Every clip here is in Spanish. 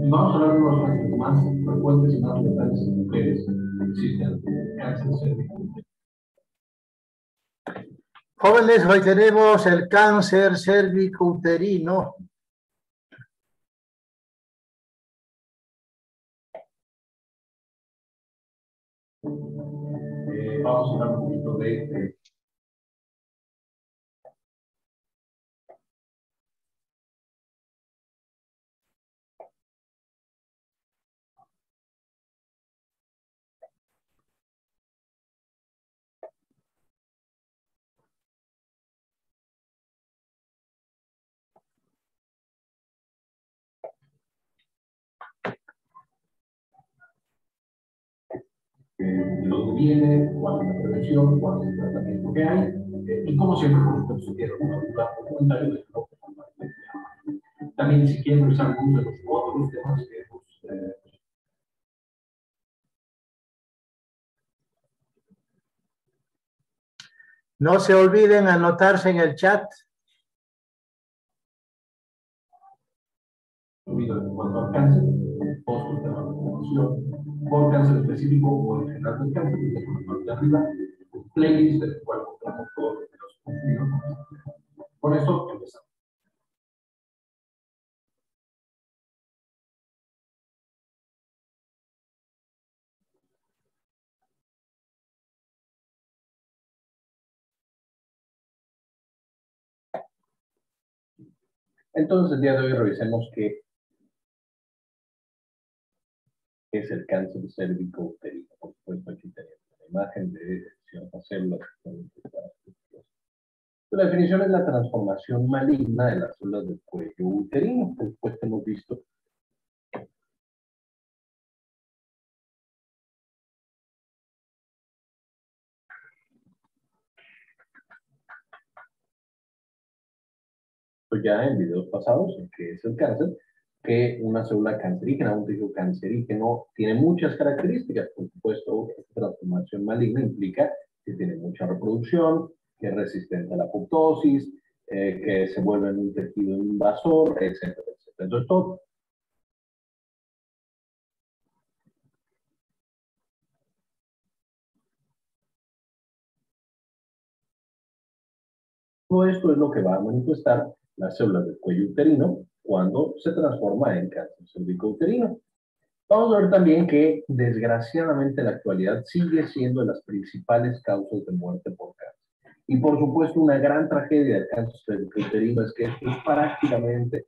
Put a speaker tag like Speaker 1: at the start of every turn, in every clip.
Speaker 1: Vamos a hablar de unos cánceres más frecuentes y más letales en mujeres que existen: cáncer cervicuterino.
Speaker 2: Jóvenes, hoy tenemos el cáncer cervicouterino.
Speaker 1: Vamos a hablar un poquito de lo que viene, cuál es la prevención, cuál es el tratamiento que hay, y como siempre, por supuesto, si quieren una duda o comentario, de lo que también si quieren revisar algunos de los otros temas que hemos
Speaker 2: No se olviden anotarse en el chat.
Speaker 1: en cuanto al cáncer, otros temas de información, por cáncer específico o en general del cáncer, desde la parte de arriba, playlist del cual encontramos todos los videos. Con esto empezamos. Entonces, el día de hoy revisemos qué es el cáncer cervicouterino. Por supuesto, aquí tenemos una imagen de ciertas células. La definición es la transformación maligna de las células del cuello uterino. Por supuesto, hemos visto ya en videos pasados, que es el cáncer, que una célula cancerígena, un tejido cancerígeno, tiene muchas características. Por supuesto, esta transformación maligna implica que tiene mucha reproducción, que es resistente a la apoptosis, que se vuelve en un tejido invasor, etcétera, etcétera. Entonces, todo esto es lo que va a manifestar las células del cuello uterino cuando se transforma en cáncer cervicouterino. Vamos a ver también que, desgraciadamente, en la actualidad sigue siendo de las principales causas de muerte por cáncer. Y, por supuesto, una gran tragedia del cáncer cervicouterino es que esto es prácticamente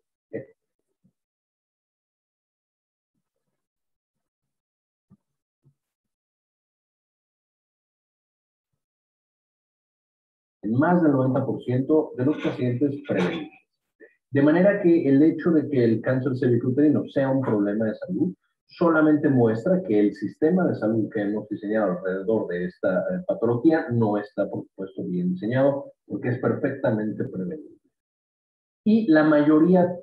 Speaker 1: en más del 90% de los pacientes prevenibles. De manera que el hecho de que el cáncer cervicouterino sea un problema de salud solamente muestra que el sistema de salud que hemos diseñado alrededor de esta patología no está, por supuesto, bien diseñado, porque es perfectamente prevenible. Y la mayoría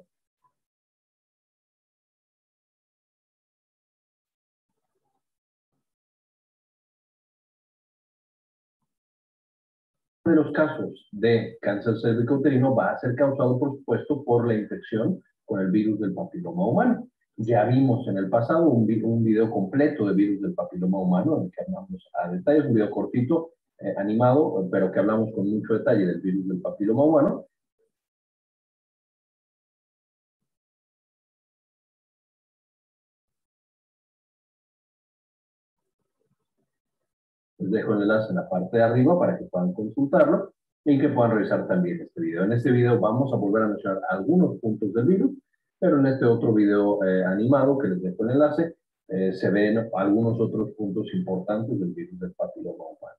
Speaker 1: de los casos de cáncer cervicouterino va a ser causado, por supuesto, por la infección con el virus del papiloma humano. Ya vimos en el pasado un video completo de virus del papiloma humano, en el que hablamos a detalle, un video cortito, animado, pero que hablamos con mucho detalle del virus del papiloma humano. Les dejo el enlace en la parte de arriba para que puedan consultarlo y que puedan revisar también este video. En este video vamos a volver a mencionar algunos puntos del virus, pero en este otro video animado que les dejo el enlace, se ven algunos otros puntos importantes del virus del papiloma humano.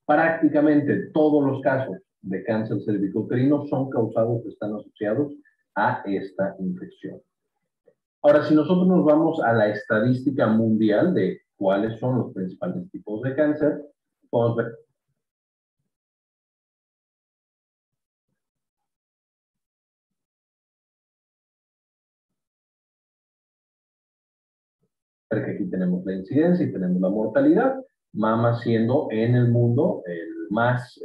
Speaker 1: Prácticamente todos los casos de cáncer cervicouterino son causados, están asociados a esta infección. Ahora, si nosotros nos vamos a la estadística mundial de cuáles son los principales tipos de cáncer, podemos ver que aquí tenemos la incidencia y tenemos la mortalidad. mama siendo en el mundo el más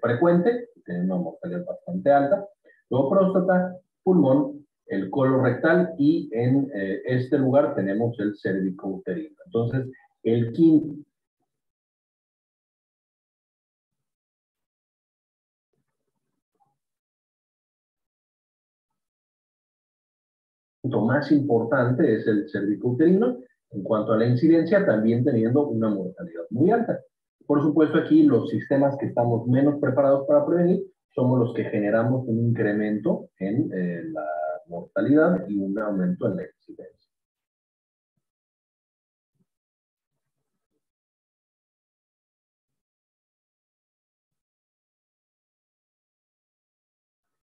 Speaker 1: frecuente, tiene una mortalidad bastante alta, luego próstata, pulmón, el colon rectal y en este lugar tenemos el cervicouterino. Entonces, el quinto más importante es el cervicouterino en cuanto a la incidencia, también teniendo una mortalidad muy alta. Por supuesto, aquí los sistemas que estamos menos preparados para prevenir somos los que generamos un incremento en la mortalidad y un aumento en la incidencia.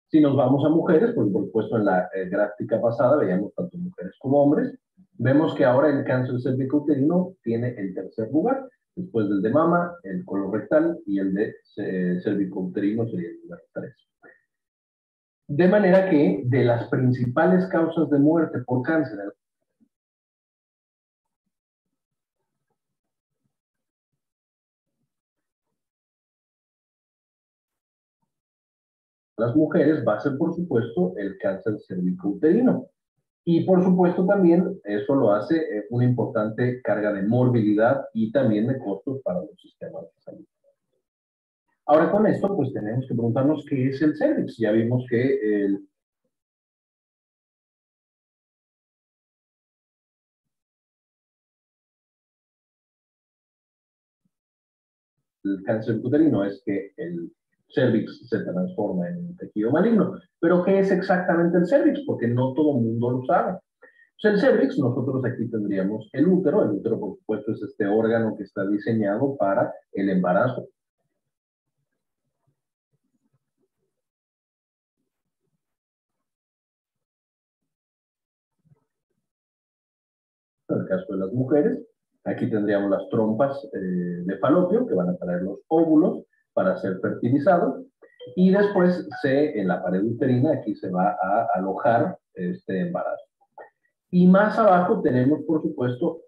Speaker 1: Si nos vamos a mujeres, pues por supuesto en la gráfica pasada veíamos tanto mujeres como hombres, vemos que ahora el cáncer cervicouterino tiene el tercer lugar, después del de mama, el colorectal y el de cervicouterino sería el lugar 3. De manera que de las principales causas de muerte por cáncer en las mujeres va a ser por supuesto el cáncer cervicouterino. Y por supuesto también eso lo hace una importante carga de morbilidad y también de costos para los sistemas de salud. Ahora con esto pues tenemos que preguntarnos qué es el cervix. Ya vimos que el cáncer uterino es que el cervix se transforma en un tejido maligno. Pero ¿qué es exactamente el cervix? Porque no todo el mundo lo sabe. Pues el cervix, nosotros aquí tendríamos el útero. El útero, por supuesto, es este órgano que está diseñado para el embarazo. En el caso de las mujeres, aquí tendríamos las trompas de falopio que van a traer los óvulos para ser fertilizados y después en la pared uterina aquí se va a alojar este embarazo. Y más abajo tenemos, por supuesto,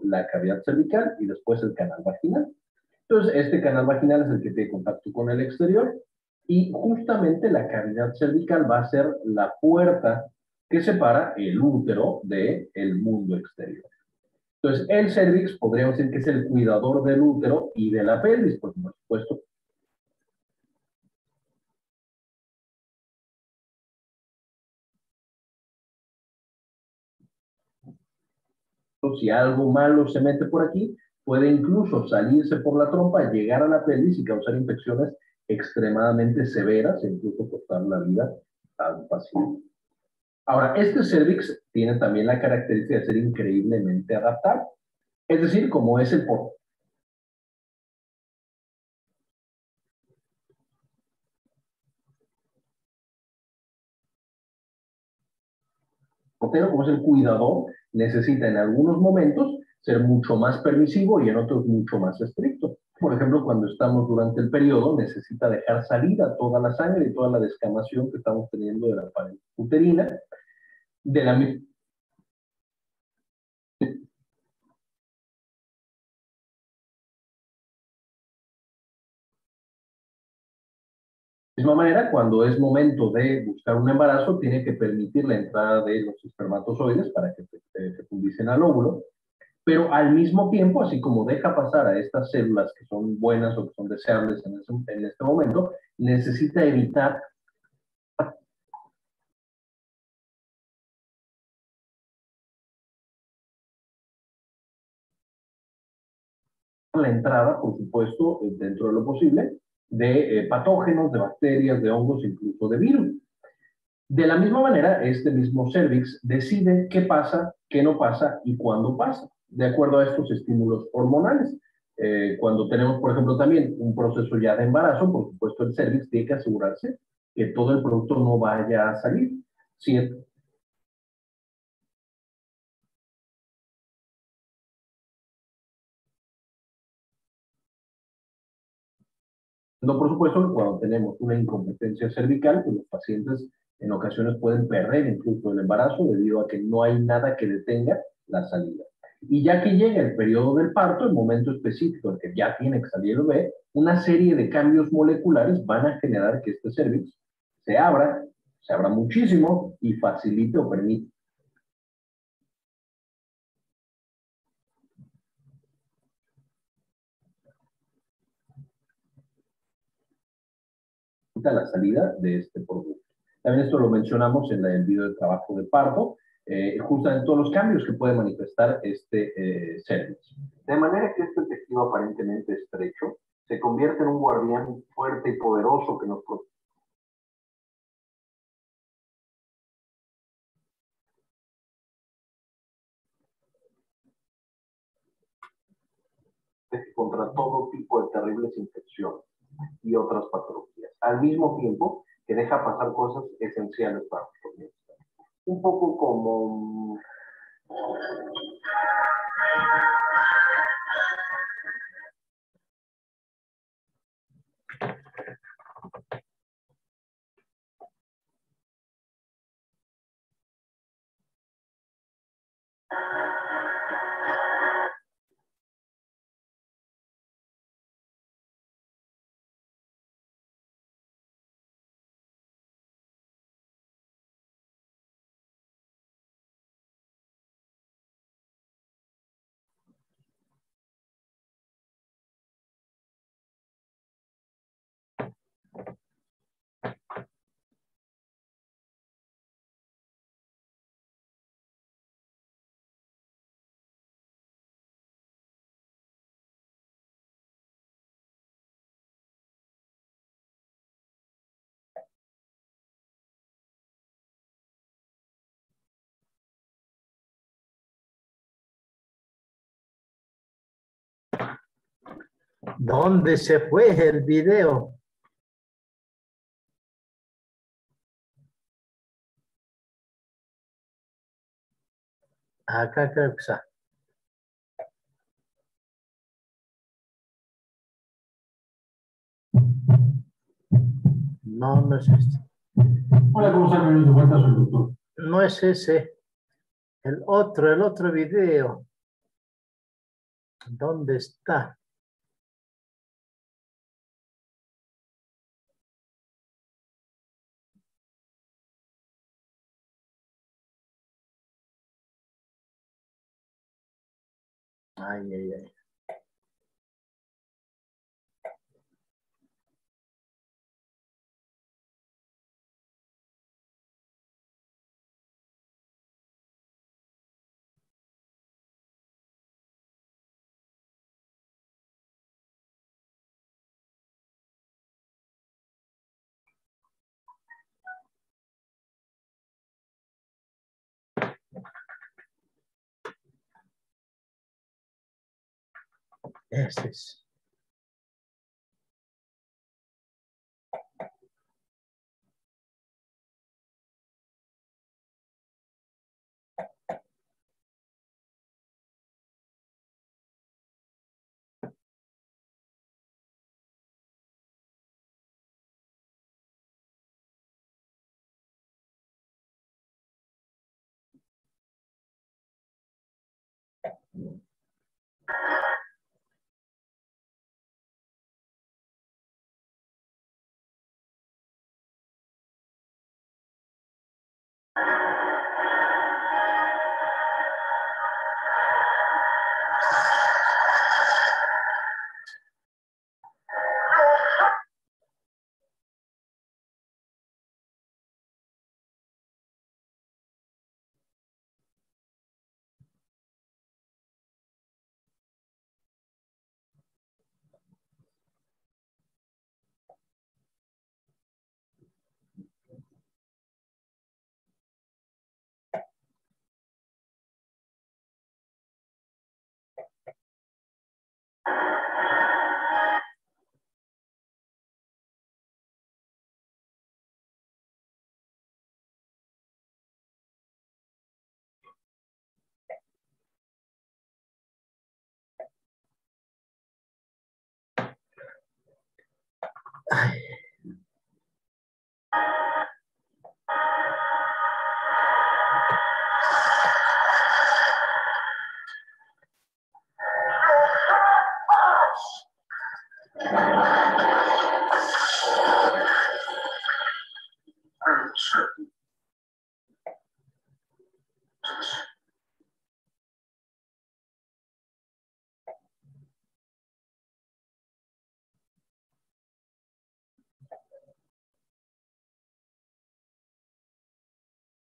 Speaker 1: la cavidad cervical y después el canal vaginal. Entonces, este canal vaginal es el que tiene contacto con el exterior y justamente la cavidad cervical va a ser la puerta que separa el útero del mundo exterior. Entonces, el cervix podríamos decir que es el cuidador del útero y de la pelvis, por supuesto. Si algo malo se mete por aquí, puede incluso salirse por la trompa, llegar a la pelvis y causar infecciones extremadamente severas e incluso costar la vida a un paciente. Ahora, este cervix tiene también la característica de ser increíblemente adaptable. Es decir, como es el portero, como es el cuidador, necesita en algunos momentos ser mucho más permisivo y en otros mucho más estricto. Por ejemplo, cuando estamos durante el periodo, necesita dejar salida toda la sangre y toda la descamación que estamos teniendo de la pared uterina. De la misma manera, cuando es momento de buscar un embarazo, tiene que permitir la entrada de los espermatozoides para que se fecundicen al óvulo, pero al mismo tiempo, así como deja pasar a estas células que son buenas o que son deseables en este momento, necesita evitar la entrada, por supuesto, dentro de lo posible, de patógenos, de bacterias, de hongos, incluso de virus. De la misma manera, este mismo cervix decide qué pasa, qué no pasa y cuándo pasa, de acuerdo a estos estímulos hormonales. Cuando tenemos, por ejemplo, también un proceso ya de embarazo, por supuesto, el cervix tiene que asegurarse que todo el producto no vaya a salir. Si No, por supuesto que cuando tenemos una incompetencia cervical, pues los pacientes en ocasiones pueden perder incluso el embarazo debido a que no hay nada que detenga la salida. Y ya que llega el periodo del parto, el momento específico en que ya tiene que salir el bebé, una serie de cambios moleculares van a generar que este cervix se abra muchísimo y facilite o permite la salida de este producto. También esto lo mencionamos en el video de trabajo de parto, justamente todos los cambios que puede manifestar este cervix. De manera que este tejido aparentemente estrecho se convierte en un guardián fuerte y poderoso que nos protege contra todo tipo de terribles infecciones y otras patologías, al mismo tiempo que deja pasar cosas esenciales para nuestro bienestar. Un poco como
Speaker 2: ¿Dónde se fue el video? Acá creo que está. No, no es este.
Speaker 3: Hola, ¿cómo están? Bienvenidos de vuelta, soy el doctor.
Speaker 2: No es ese. El otro video. ¿Dónde está? Ay, ay, ay. Ese es.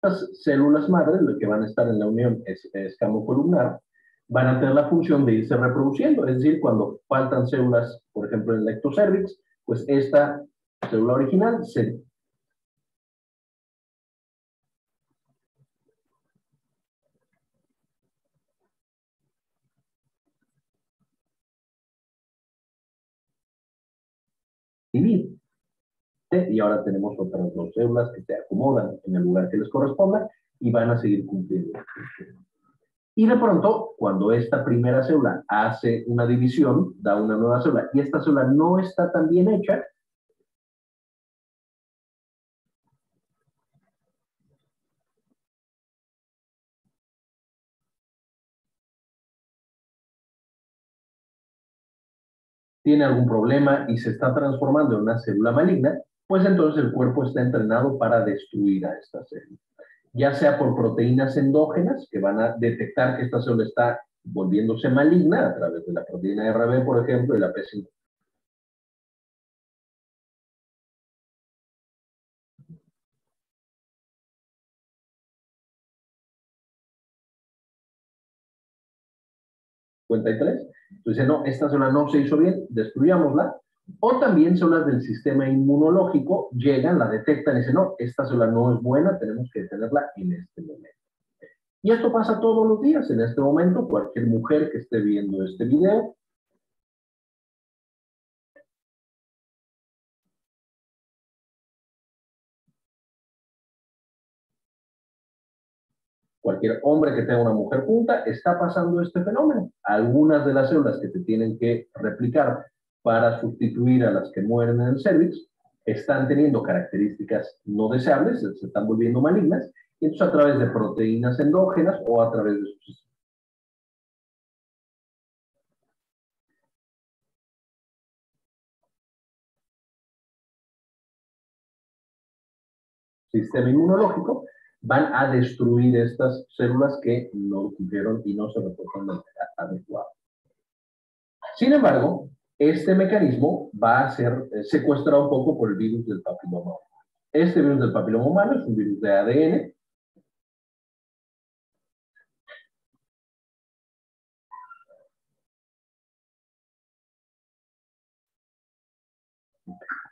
Speaker 1: Las células madre, lo que van a estar en la unión escamocolumnar, van a tener la función de irse reproduciendo. Es decir, cuando faltan células, por ejemplo, en el ectocervix, pues esta célula original se divide. Y ahora tenemos otras dos células que se acomodan en el lugar que les corresponda y van a seguir cumpliendo. Y de pronto, cuando esta primera célula hace una división, da una nueva célula, y esta célula no está tan bien hecha, tiene algún problema y se está transformando en una célula maligna, pues entonces el cuerpo está entrenado para destruir a esta célula. Ya sea por proteínas endógenas que van a detectar que esta célula está volviéndose maligna a través de la proteína RB, por ejemplo, y la P5. Entonces, no, esta célula no se hizo bien, destruyámosla. O también células del sistema inmunológico llegan, la detectan y dicen, no, esta célula no es buena, tenemos que detenerla en este momento. Y esto pasa todos los días. En este momento, cualquier mujer que esté viendo este video, cualquier hombre que tenga una mujer junta, está pasando este fenómeno. Algunas de las células que se tienen que replicar para sustituir a las que mueren en el cervix están teniendo características no deseables, se están volviendo malignas, y entonces a través de proteínas endógenas o a través de su sistema inmunológico, van a destruir estas células que no cumplieron y no se reportan de manera adecuada. Sin embargo, este mecanismo va a ser secuestrado un poco por el virus del papiloma humano. Este virus del papiloma humano es un virus de ADN.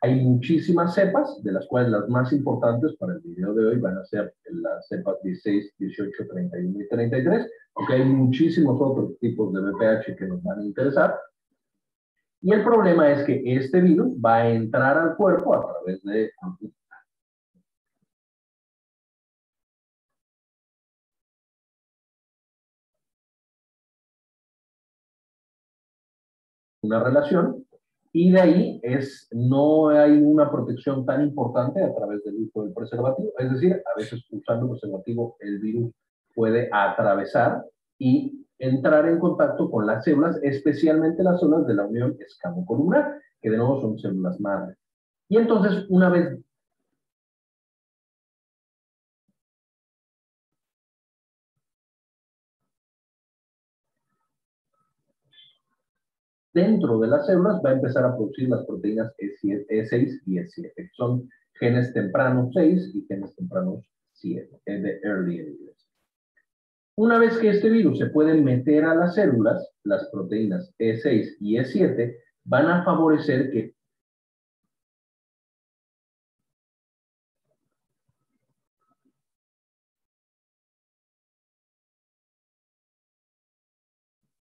Speaker 1: Hay muchísimas cepas, de las cuales las más importantes para el video de hoy van a ser las cepas 16, 18, 31 y 33, porque hay muchísimos otros tipos de VPH que nos van a interesar. Y el problema es que este virus va a entrar al cuerpo a través de una relación, y de ahí no hay una protección tan importante a través del uso del preservativo. Es decir, a veces usando el preservativo el virus puede atravesar y entrar en contacto con las células, especialmente las células de la unión escamocolumnar, que de nuevo son células madre. Y entonces, una vez dentro de las células va a empezar a producir las proteínas E6 y E7, que son genes tempranos 6 y genes tempranos 7, de early en inglés. Una vez que este virus se puede meter a las células, las proteínas E6 y E7 van a favorecer que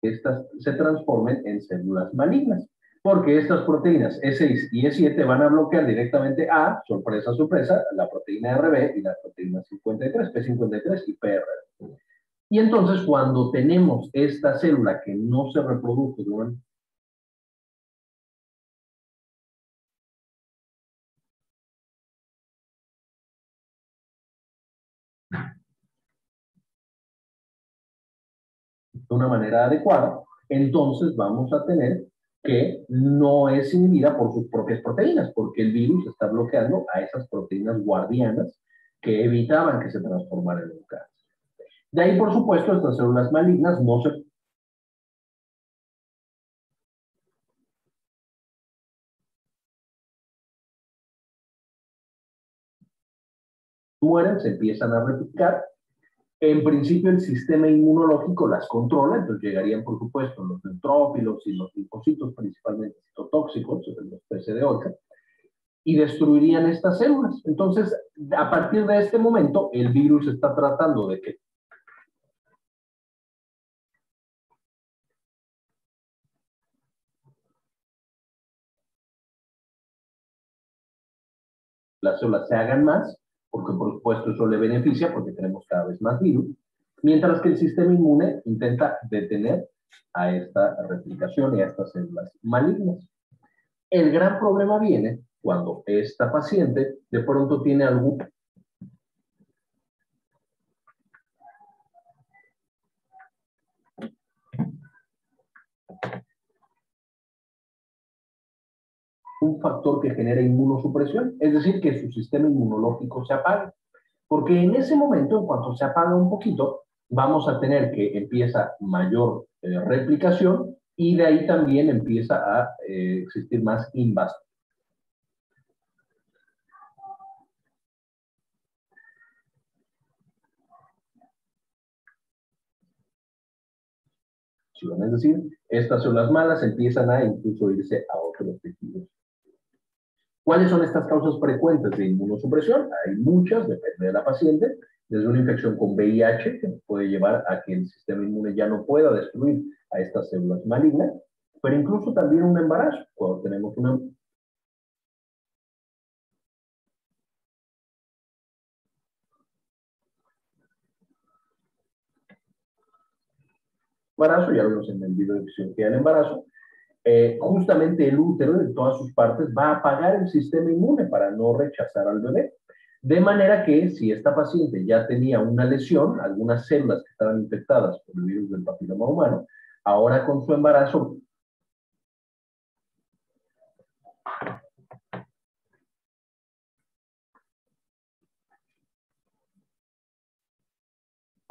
Speaker 1: estas se transformen en células malignas, porque estas proteínas E6 y E7 van a bloquear directamente a, sorpresa, sorpresa, la proteína RB y la proteína 53, P53 y PRR. Y entonces cuando tenemos esta célula que no se reproduce durante de una manera adecuada, entonces vamos a tener que no es inhibida por sus propias proteínas, porque el virus está bloqueando a esas proteínas guardianas que evitaban que se transformaran en un cáncer. De ahí, por supuesto, estas células malignas no se mueren, se empiezan a replicar. En principio, el sistema inmunológico las controla, entonces llegarían, por supuesto, los neutrófilos y los linfocitos, principalmente citotóxicos, los PC8, y destruirían estas células. Entonces, a partir de este momento, el virus está tratando de que las células se hagan más, porque por supuesto eso le beneficia, porque tenemos cada vez más virus, mientras que el sistema inmune intenta detener a esta replicación y a estas células malignas. El gran problema viene cuando esta paciente de pronto tiene algún factor que genera inmunosupresión, es decir, que su sistema inmunológico se apague. Porque en ese momento, en cuanto se apaga un poquito, vamos a tener que empieza mayor replicación y de ahí también empieza a existir más invasión. Es decir, estas células malas empiezan a incluso irse a otros tejidos. ¿Cuáles son estas causas frecuentes de inmunosupresión? Hay muchas, depende de la paciente, desde una infección con VIH, que puede llevar a que el sistema inmune ya no pueda destruir a estas células malignas, pero incluso también un embarazo, cuando tenemos un embarazo, ya lo vimos en el video de fisiología del embarazo, justamente el útero en todas sus partes va a apagar el sistema inmune para no rechazar al bebé. De manera que si esta paciente ya tenía una lesión, algunas células que estaban infectadas por el virus del papiloma humano, ahora con su embarazo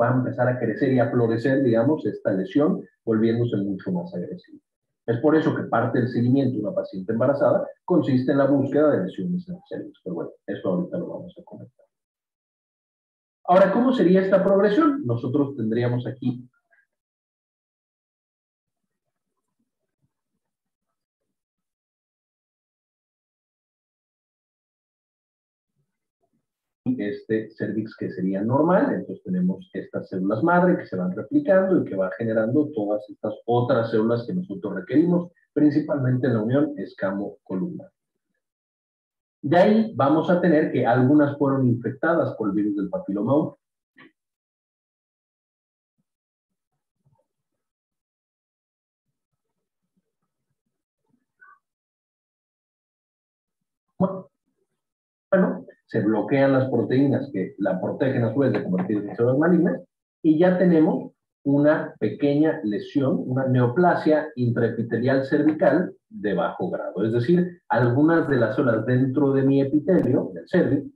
Speaker 1: va a empezar a crecer y a florecer, digamos, esta lesión, volviéndose mucho más agresiva. Es por eso que parte del seguimiento de una paciente embarazada consiste en la búsqueda de lesiones en los cerebros. Pero bueno, eso ahorita lo vamos a comentar. Ahora, ¿cómo sería esta progresión? Nosotros tendríamos aquí este cervix que sería normal, entonces tenemos estas células madre que se van replicando y que va generando todas estas otras células que nosotros requerimos, principalmente en la unión escamo-columnar. De ahí vamos a tener que algunas fueron infectadas por el virus del papiloma humano. Bueno, se bloquean las proteínas que la protegen a su vez de convertirse en células malignas y ya tenemos una pequeña lesión, una neoplasia intraepitelial cervical de bajo grado. Es decir, algunas de las células dentro de mi epitelio, del cervix,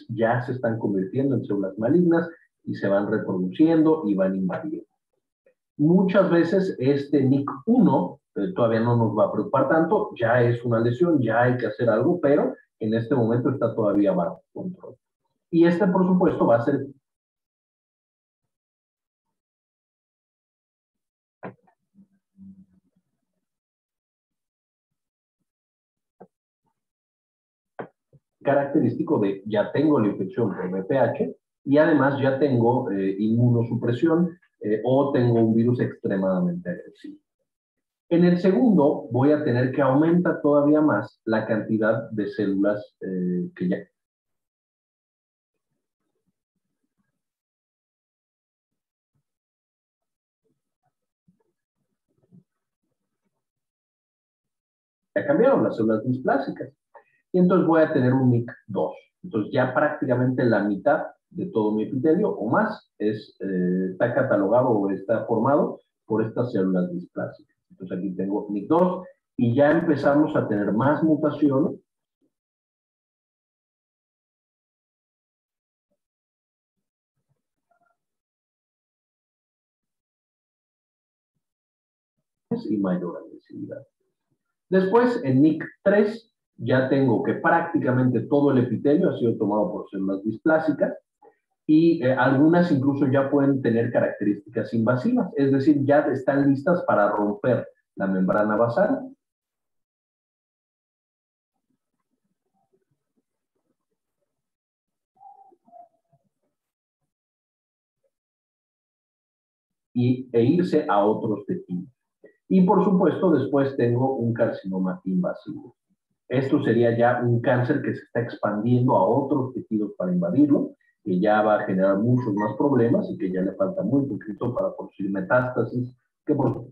Speaker 1: ya se están convirtiendo en células malignas y se van reproduciendo y van invadiendo. Muchas veces este NIC1 todavía no nos va a preocupar tanto, ya es una lesión, ya hay que hacer algo, pero en este momento está todavía bajo control. Y este, por supuesto, va a ser característico de ya tengo la infección por VPH y además ya tengo inmunosupresión o tengo un virus extremadamente agresivo. En el segundo voy a tener que aumentar todavía más la cantidad de células que ya cambiaron, las células displásicas. Y entonces voy a tener un NIC2. Entonces ya prácticamente la mitad de todo mi epitelio o más está catalogado o está formado por estas células displásicas. Entonces aquí tengo NIC2 y ya empezamos a tener más mutaciones. Y mayor agresividad. Después, en NIC3, ya tengo que prácticamente todo el epitelio ha sido tomado por células displásicas y algunas incluso ya pueden tener características invasivas, es decir, ya están listas para romper la membrana basal. E irse a otros tejidos. Y por supuesto, después tengo un carcinoma invasivo. Esto sería ya un cáncer que se está expandiendo a otros tejidos para invadirlo, que ya va a generar muchos más problemas y que ya le falta muy poquito para producir metástasis, que por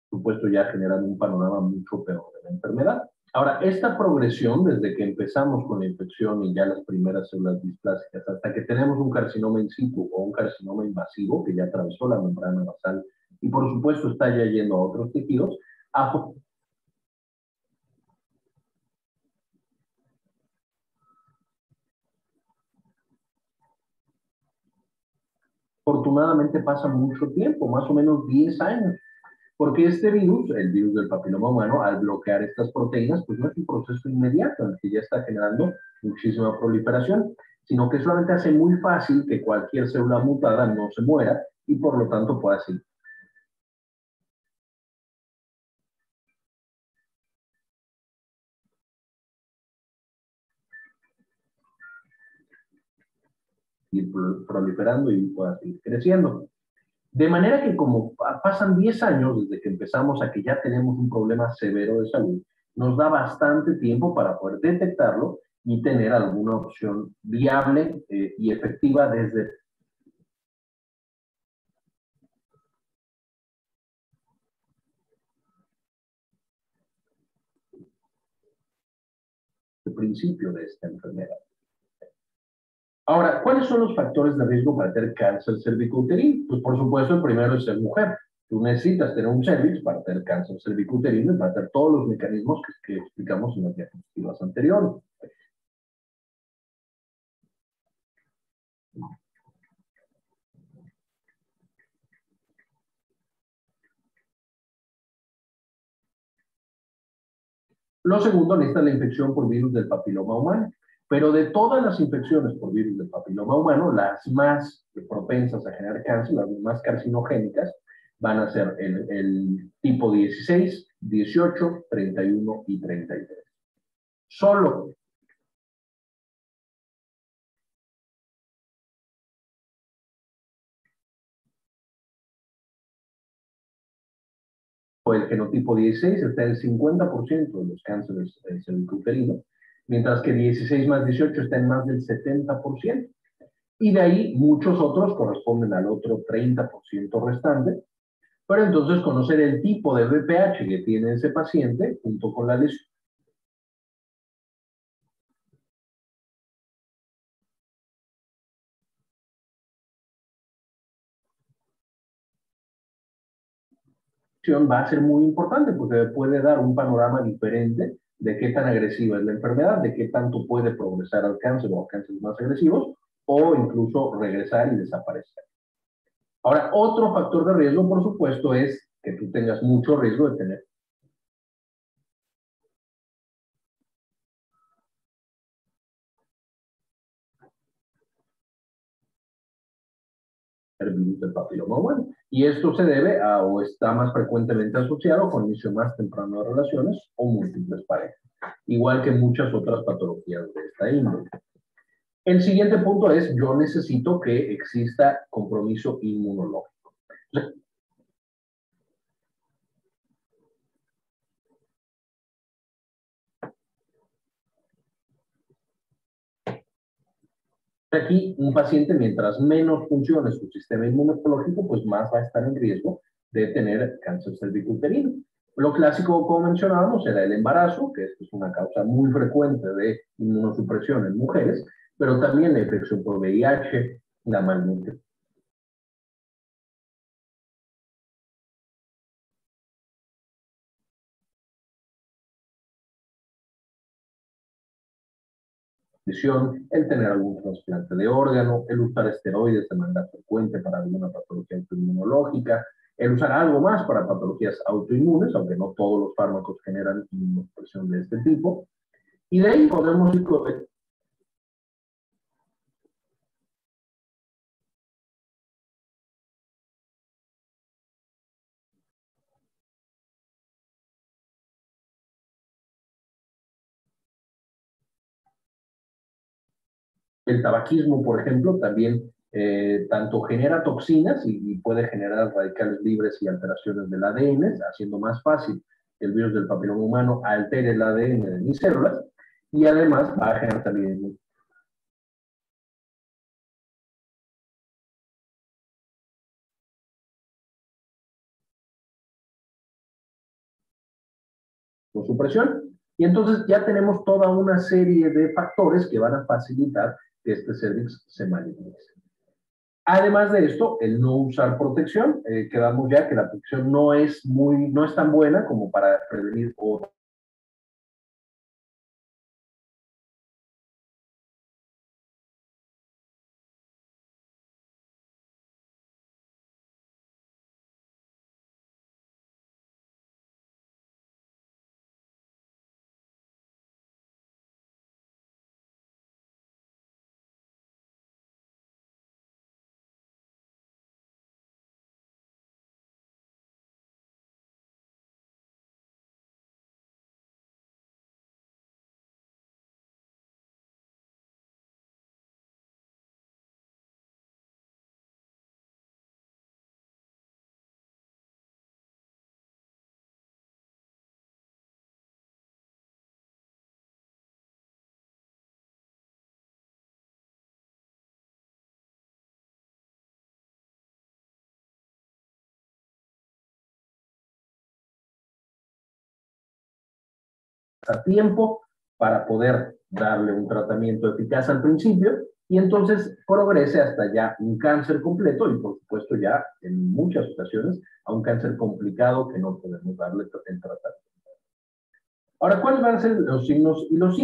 Speaker 1: supuesto ya generan un panorama mucho peor de la enfermedad. Ahora, esta progresión, desde que empezamos con la infección y ya las primeras células displásicas, hasta que tenemos un carcinoma in situ o un carcinoma invasivo que ya atravesó la membrana basal y por supuesto está ya yendo a otros tejidos, afortunadamente pasa mucho tiempo, más o menos 10 años. Porque este virus, el virus del papiloma humano, al bloquear estas proteínas, pues no es un proceso inmediato en el que ya está generando muchísima proliferación, sino que solamente hace muy fácil que cualquier célula mutada no se muera y por lo tanto pueda seguir proliferando y pueda seguir creciendo. De manera que como pasan 10 años desde que empezamos a que ya tenemos un problema severo de salud, nos da bastante tiempo para poder detectarlo y tener alguna opción viable y efectiva desde el principio de esta enfermedad. Ahora, ¿cuáles son los factores de riesgo para tener cáncer cervicouterino? Pues por supuesto, el primero es ser mujer. Tú necesitas tener un cervix para tener cáncer cervicouterino y para tener todos los mecanismos que explicamos en las diapositivas anteriores. Lo segundo, necesita la infección por virus del papiloma humano. Pero de todas las infecciones por virus del papiloma humano, las más propensas a generar cáncer, las más carcinogénicas, van a ser el tipo 16, 18, 31 y 33. Solo el genotipo 16 está en el 50% de los cánceres cervicouterinos, mientras que 16 más 18 está en más del 70%. Y de ahí muchos otros corresponden al otro 30% restante. Pero entonces conocer el tipo de VPH que tiene ese paciente junto con la lesión va a ser muy importante porque puede dar un panorama diferente de qué tan agresiva es la enfermedad, de qué tanto puede progresar al cáncer o a cánceres más agresivos o incluso regresar y desaparecer. Ahora, otro factor de riesgo, por supuesto, es que tú tengas mucho riesgo de tener el virus del papiloma humano. Y esto se debe a o está más frecuentemente asociado con inicio más temprano de relaciones o múltiples parejas, igual que muchas otras patologías de esta índole. El siguiente punto es, yo necesito que exista compromiso inmunológico. Aquí, un paciente, mientras menos funcione su sistema inmunológico, pues más va a estar en riesgo de tener cáncer cervicuterino. Lo clásico, como mencionábamos, era el embarazo, que es una causa muy frecuente de inmunosupresión en mujeres, pero también la infección por VIH, la malnutrición. El tener algún trasplante de órgano, el usar esteroides de manera frecuente para alguna patología autoinmunológica, el usar algo más para patologías autoinmunes, aunque no todos los fármacos generan inmunosupresión de este tipo. Y de ahí podemos ir con el tabaquismo, por ejemplo, también tanto genera toxinas y puede generar radicales libres y alteraciones del ADN, haciendo más fácil que el virus del papiloma humano altere el ADN de mis células, y además va a generar también supresión. Y entonces ya tenemos toda una serie de factores que van a facilitar que este cervix se malignice. Además de esto, el no usar protección, quedamos ya que la protección no es tan buena como para prevenir otras. A tiempo para poder darle un tratamiento eficaz al principio y entonces progrese hasta ya un cáncer completo y por supuesto ya en muchas ocasiones a un cáncer complicado que no podemos darle el tratamiento. Ahora, ¿cuáles van a ser los signos y los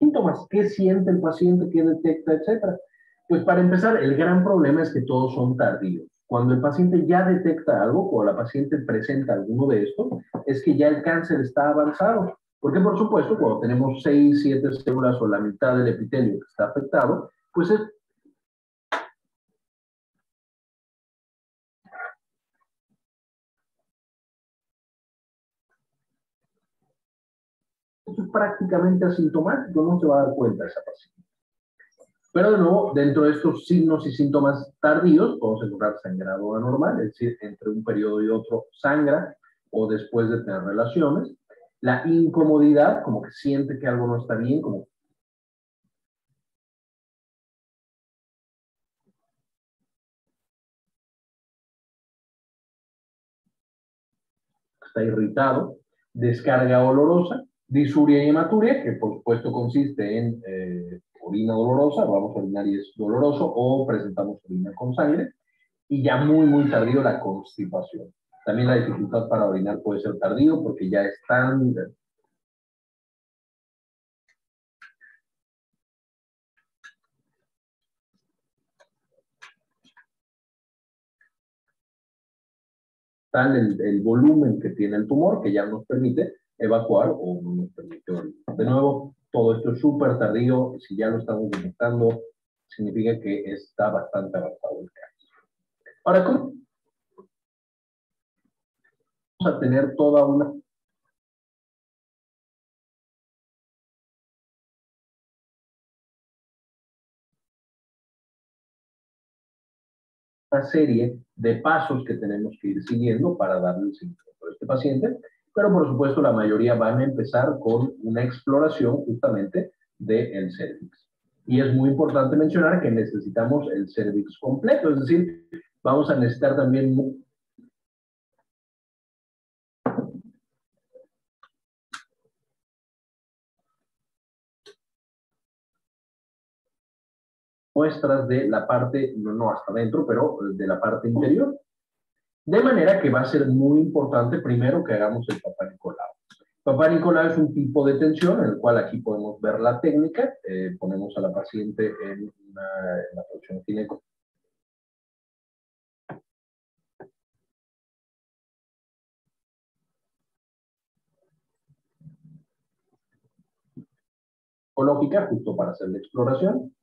Speaker 1: síntomas? ¿Qué siente el paciente? ¿Qué detecta? Etcétera. Pues para empezar, el gran problema es que todos son tardíos. Cuando el paciente ya detecta algo o la paciente presenta alguno de estos, es que ya el cáncer está avanzado. Porque, por supuesto, cuando tenemos 6, 7 células o la mitad del epitelio que está afectado, pues es prácticamente asintomático, no se va a dar cuenta esa paciente. Pero de nuevo, dentro de estos signos y síntomas tardíos, podemos encontrar sangrado anormal, es decir, entre un periodo y otro sangra o después de tener relaciones. La incomodidad, como que siente que algo no está bien, como que está irritado. Descarga olorosa, disuria y hematuria, que por supuesto consiste en orina dolorosa, vamos a orinar y es doloroso, o presentamos orina con sangre. Y ya muy tardío la constipación. También la dificultad para orinar puede ser tardío porque ya están tal el volumen que tiene el tumor que ya nos permite evacuar o no nos permite orinar. De nuevo, todo esto es súper tardío. Si ya lo estamos detectando, significa que está bastante avanzado el cáncer. Ahora, ¿cómo vamos a tener toda una una serie de pasos que tenemos que ir siguiendo para darle el seguimiento a este paciente, pero por supuesto la mayoría van a empezar con una exploración justamente del cervix. Y es muy importante mencionar que necesitamos el cervix completo, es decir, vamos a necesitar también muestras de la parte, no hasta adentro, pero de la parte interior. De manera que va a ser muy importante primero que hagamos el Papá Nicolau. Papá Nicolau es un tipo de tensión en el cual aquí podemos ver la técnica. Ponemos a la paciente en la posición ginecológica justo para hacer la exploración.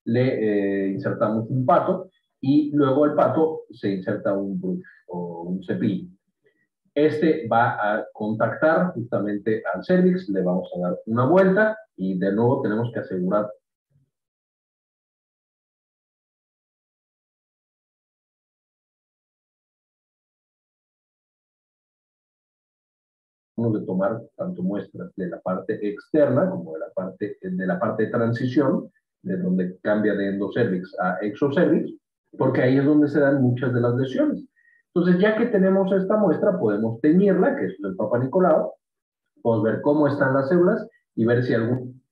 Speaker 1: Le insertamos un pato y luego el pato se inserta un brush o un cepillo. Este va a contactar justamente al cervix, le vamos a dar una vuelta y de nuevo tenemos que asegurar de tomar tanto muestras de la parte externa como de la parte de transición, de donde cambia de endocervix a exocervix, porque ahí es donde se dan muchas de las lesiones. Entonces, ya que tenemos esta muestra, podemos teñirla, que es el Papá Nicolau, podemos ver cómo están las células y ver si algún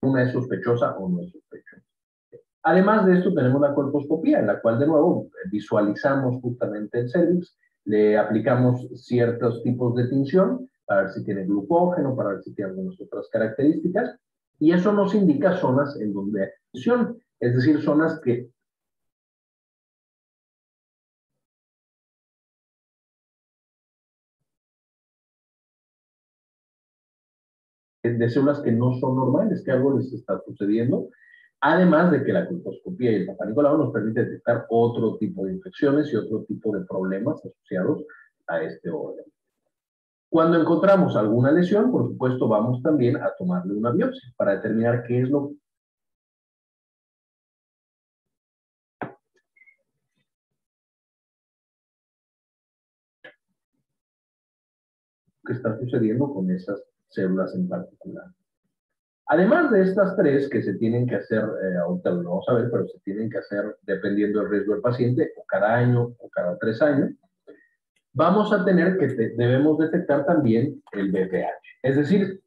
Speaker 1: una es sospechosa o no es sospechosa. Además de esto, tenemos la colposcopía, en la cual de nuevo visualizamos justamente el cervix, le aplicamos ciertos tipos de tinción para ver si tiene glucógeno, para ver si tiene algunas otras características, y eso nos indica zonas en donde hay tinción, es decir, zonas que de células que no son normales, que algo les está sucediendo, además de que la colposcopía y el Papá Nicolau nos permite detectar otro tipo de infecciones y otro tipo de problemas asociados a este órgano. Cuando encontramos alguna lesión, por supuesto, vamos también a tomarle una biopsia para determinar qué es lo que está sucediendo con esas células en particular. Además de estas tres que se tienen que hacer, ahorita lo vamos a ver, pero se tienen que hacer dependiendo del riesgo del paciente, o cada año o cada 3 años, vamos a tener que debemos detectar también el BPH. Es decir,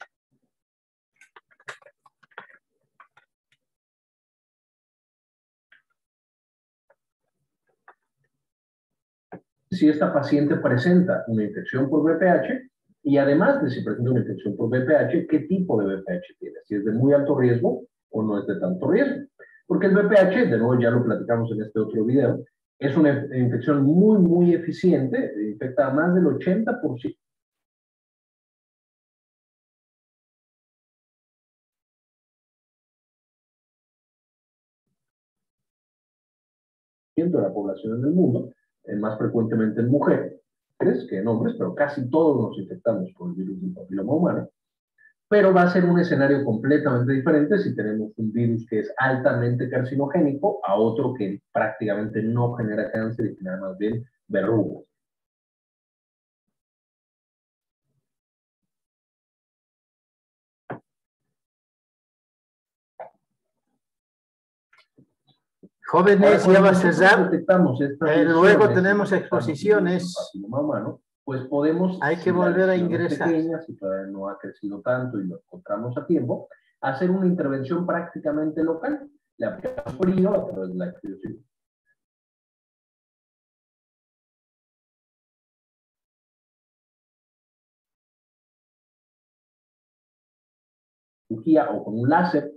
Speaker 1: si esta paciente presenta una infección por BPH y además de si presenta una infección por BPH, ¿qué tipo de BPH tiene? Si es de muy alto riesgo o no es de tanto riesgo. Porque el BPH, de nuevo ya lo platicamos en este otro video, es una infección muy, muy eficiente, infecta a más del 80% de la población en el mundo, más frecuentemente en mujeres que en hombres, pero casi todos nos infectamos con el virus del papiloma humano. Pero va a ser un escenario completamente diferente si tenemos un virus que es altamente carcinogénico a otro que prácticamente no genera cáncer y genera más bien verrugas.
Speaker 2: Jóvenes, ya va a cesar.
Speaker 1: Detectamos
Speaker 2: Luego tenemos exposiciones.
Speaker 1: Humano, pues podemos,
Speaker 2: hay que volver a ingresar.
Speaker 1: Pequeña, si todavía no ha crecido tanto y lo encontramos a tiempo, hacer una intervención prácticamente local. Le aplicamos frío a través de la cirugía o con un láser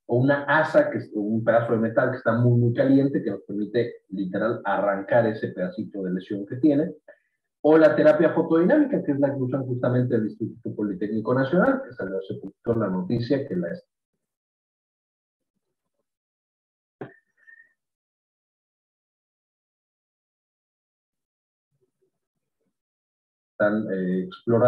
Speaker 1: o una asa, que es un pedazo de metal que está muy, muy caliente, que nos permite literal arrancar ese pedacito de lesión que tiene, o la terapia fotodinámica, que es la que usan justamente el Instituto Politécnico Nacional, que salió hace poquito la noticia que la están explorando